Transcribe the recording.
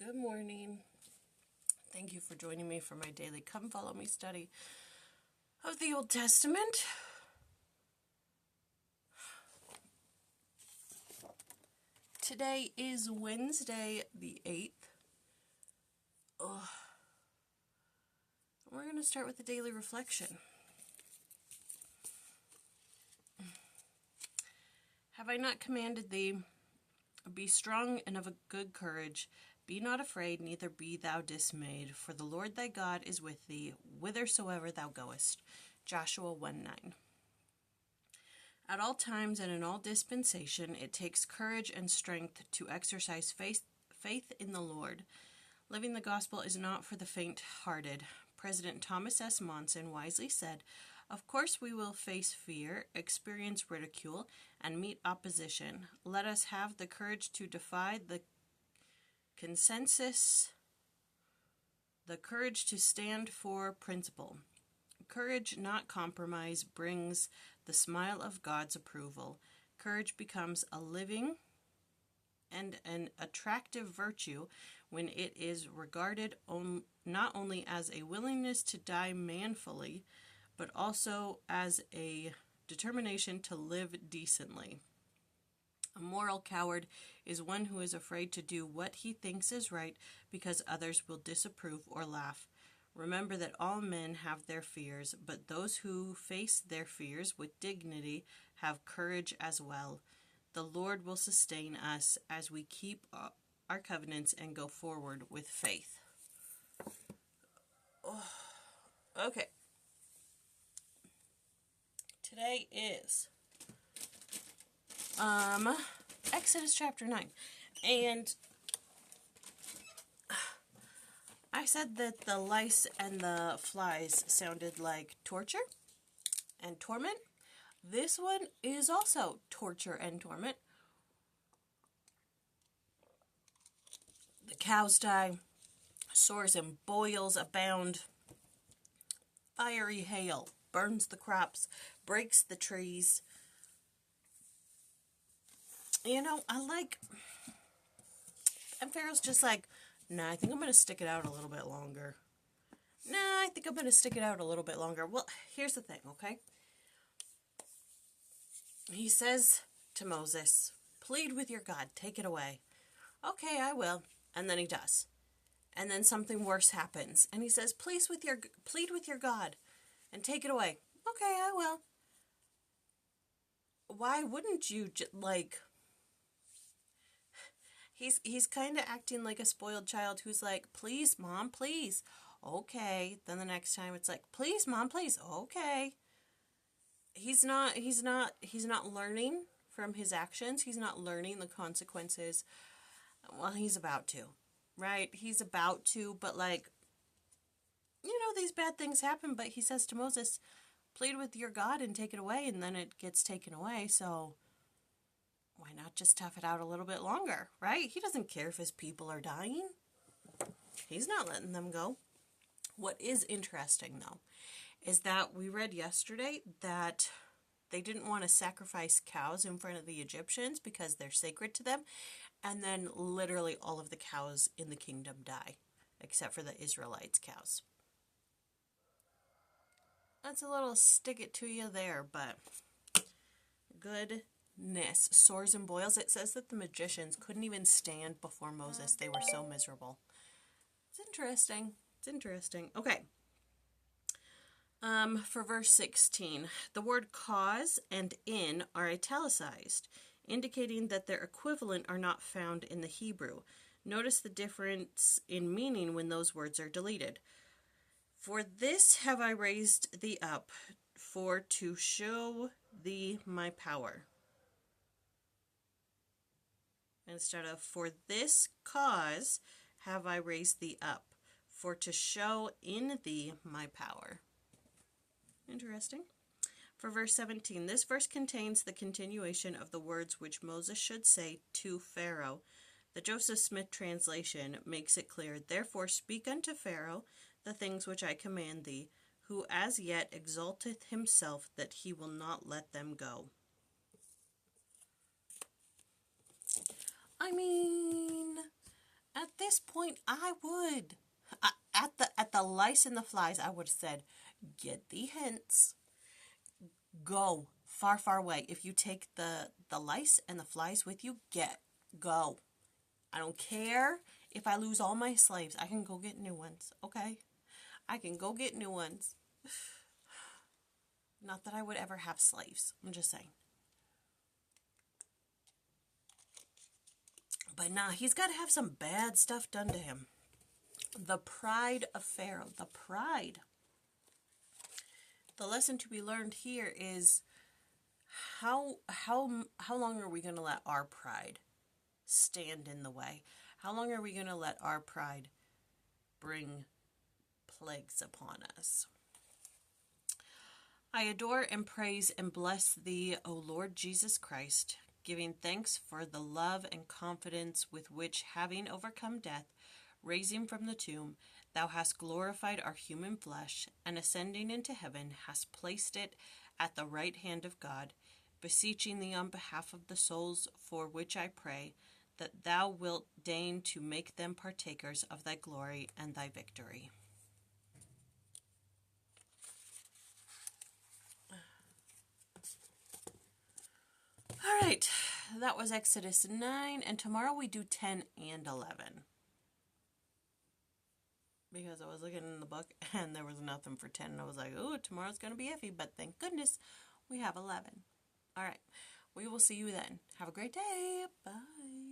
Good morning. Thank you for joining me for my daily Come Follow Me study of the Old Testament. Today is Wednesday the 8th. We're going to start with the daily reflection. Have I not commanded thee? Be strong and of a good courage. Be not afraid, neither be thou dismayed, for the Lord thy God is with thee, whithersoever thou goest. Joshua 1:9. At all times and in all dispensation, it takes courage and strength to exercise faith in the Lord. Living the gospel is not for the faint-hearted. President Thomas S. Monson wisely said, "Of course we will face fear, experience ridicule, and meet opposition. Let us have the courage to defy the consensus, the courage to stand for principle. Courage, not compromise, brings the smile of God's approval. Courage becomes a living and an attractive virtue when it is regarded not only as a willingness to die manfully, but also as a determination to live decently. A moral coward is one who is afraid to do what he thinks is right because others will disapprove or laugh. Remember that all men have their fears, but those who face their fears with dignity have courage as well. The Lord will sustain us as we keep our covenants and go forward with faith." Okay. Today is Exodus chapter 9. And I said that the lice and the flies sounded like torture and torment. This one is also torture and torment. The cows die, sores and boils abound, fiery hail burns the crops, breaks the trees. And Pharaoh's just like, "Nah, I think I'm going to stick it out a little bit longer. Well, here's the thing, okay? He says to Moses, "Plead with your God, take it away." "Okay, I will." And then he does. And then something worse happens. And he says, plead with your God and take it away." "Okay, I will." Why wouldn't you He's kind of acting like a spoiled child who's like, "Please, Mom, please." "Okay." Then the next time it's like, "Please, Mom, please." "Okay." He's not learning from his actions. He's not learning the consequences. Well, he's about to, right? He's about to, but these bad things happen, but he says to Moses, "Plead with your God and take it away," and then it gets taken away, so why not just tough it out a little bit longer, right? He doesn't care if his people are dying. He's not letting them go. What is interesting, though, is that we read yesterday that they didn't want to sacrifice cows in front of the Egyptians because they're sacred to them, and then literally all of the cows in the kingdom die, except for the Israelites' cows. That's a little stick it to you there, but goodness. Sores and boils. It says that the magicians couldn't even stand before Moses. They were so miserable. It's interesting. Okay. For verse 16, the word cause and in are italicized, indicating that their equivalent are not found in the Hebrew. Notice the difference in meaning when those words are deleted. "For this have I raised thee up, for to show thee my power." Instead of, "For this cause have I raised thee up, for to show in thee my power." Interesting. For verse 17, this verse contains the continuation of the words which Moses should say to Pharaoh. The Joseph Smith translation makes it clear, "Therefore speak unto Pharaoh the things which I command thee, who as yet exalteth himself that he will not let them go." I mean, At this point, I would. At the lice and the flies, I would have said, get thee hence. Go far, far away. If you take the lice and the flies with you, go. I don't care if I lose all my slaves. I can go get new ones, okay? I can go get new ones. Not that I would ever have slaves. I'm just saying. But nah, he's got to have some bad stuff done to him. The pride of Pharaoh. The pride. The lesson to be learned here is how long are we going to let our pride stand in the way? How long are we going to let our pride bring plagues upon us? I adore and praise and bless thee, O Lord Jesus Christ, giving thanks for the love and confidence with which, having overcome death, raising from the tomb, thou hast glorified our human flesh, and ascending into heaven, hast placed it at the right hand of God, beseeching thee on behalf of the souls for which I pray, that thou wilt deign to make them partakers of thy glory and thy victory. All right, that was Exodus 9, and tomorrow we do 10 and 11. Because I was looking in the book and there was nothing for 10, and I was like, oh, tomorrow's going to be iffy, but thank goodness we have 11. All right, we will see you then. Have a great day. Bye.